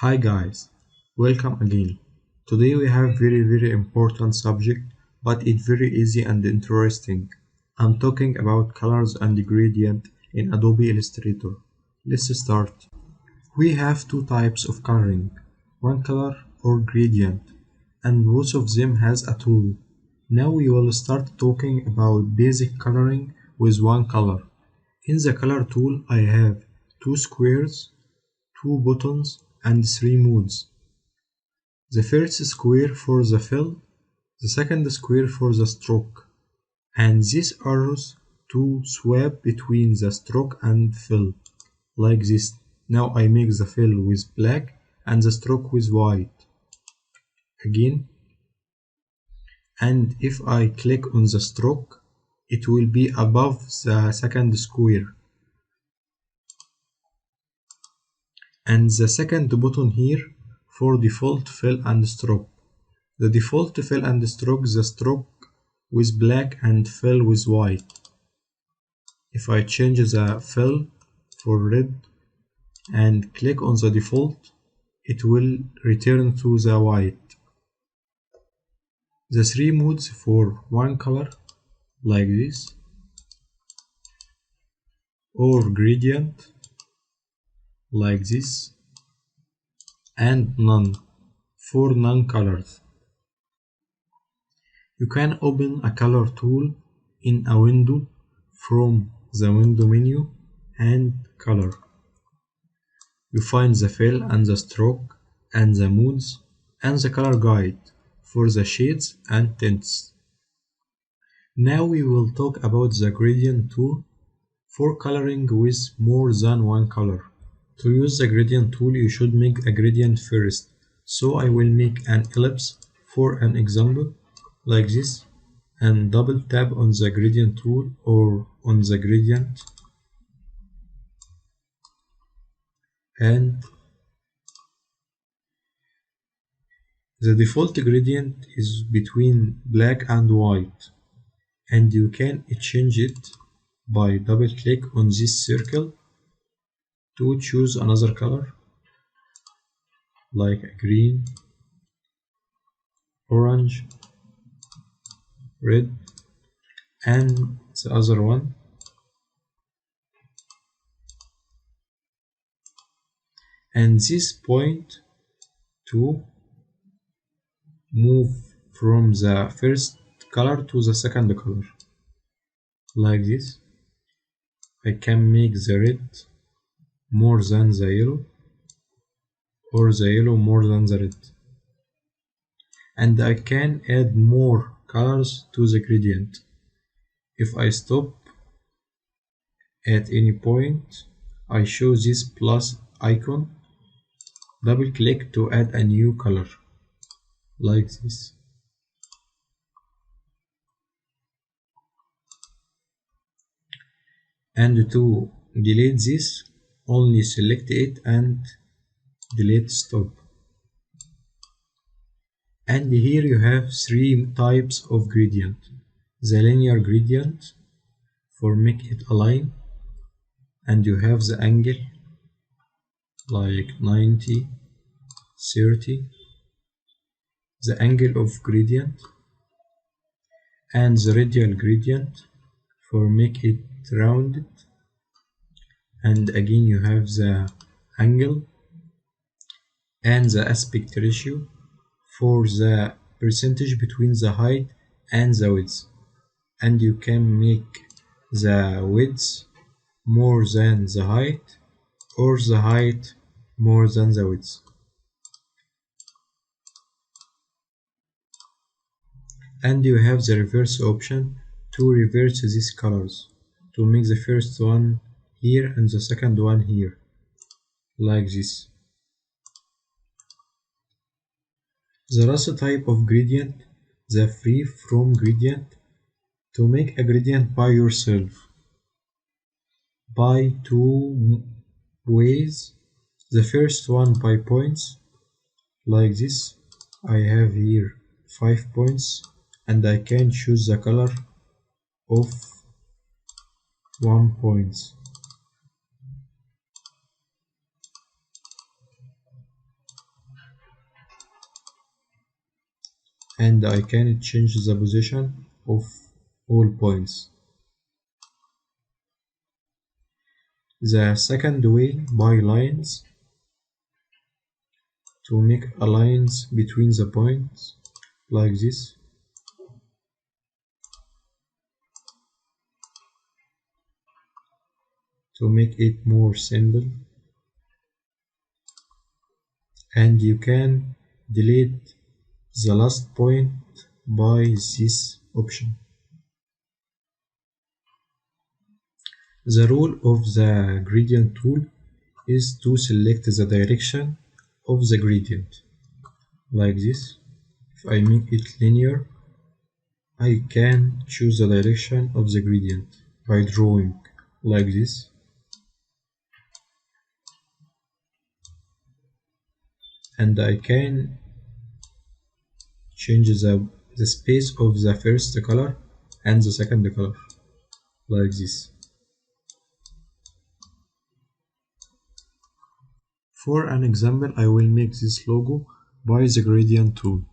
Hi guys, welcome again. Today we have very important subject, but it's very easy and interesting. I'm talking about colors and gradient in Adobe Illustrator. Let's start. We have two types of coloring, one color or gradient, and both of them has a tool. Now we will start talking about basic coloring with one color. In the color tool I have two squares, two buttons, and three modes. The first square for the fill, the second square for the stroke, and these arrows to swap between the stroke and fill, like this. Now I make the fill with black and the stroke with white. Again, and if I click on the stroke, it will be above the second square. And the second button here for default fill and stroke. The default fill and stroke, the stroke with black and fill with white. If I change the fill for red and click on the default, it will return to the white. The three modes for one color, like this, or gradient, like this, and none, for none colors. You can open a color tool in a window from the window menu and color. You find the fill and the stroke and the modes and the color guide for the shades and tints. Now we will talk about the gradient tool for coloring with more than one color. To use the gradient tool you should make a gradient first. So I will make an ellipse for an example like this and double tap on the gradient tool or on the gradient and the default gradient is between black and white, and you can change it by double click on this circle to choose another color like green, orange, red, and the other one. And this point to move from the first color to the second color, like this. I can make the red more than the yellow or the yellow more than the red, and I can add more colors to the gradient. If I stop at any point, I show this plus icon, double click to add a new color, like this. And to delete this, only select it and delete stop. And here you have three types of gradient. The linear gradient for make it align, and you have the angle like 90, 30, the angle of gradient, and the radial gradient for make it rounded, and again you have the angle and the aspect ratio for the percentage between the height and the width, and you can make the width more than the height or the height more than the width. And you have the reverse option to reverse these colors, to make the first one here and the second one here, like this. The last type of gradient, the free from gradient, to make a gradient by yourself by two ways. The first one by points, like this. I have here 5 points and I can choose the color of 1 point. and I can change the position of all points. The second way, by lines, to make a lines between the points like this. To make it more simple, and you can delete the last point by this option. The rule of the gradient tool is to select the direction of the gradient like this. If I make it linear, I can choose the direction of the gradient by drawing like this, and I can change the space of the first color and the second color like this. For an example, I will make this logo by the gradient tool.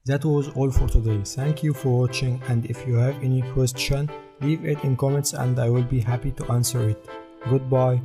That was all for today. Thank you for watching, and if you have any question, leave it in comments and I will be happy to answer it. Goodbye.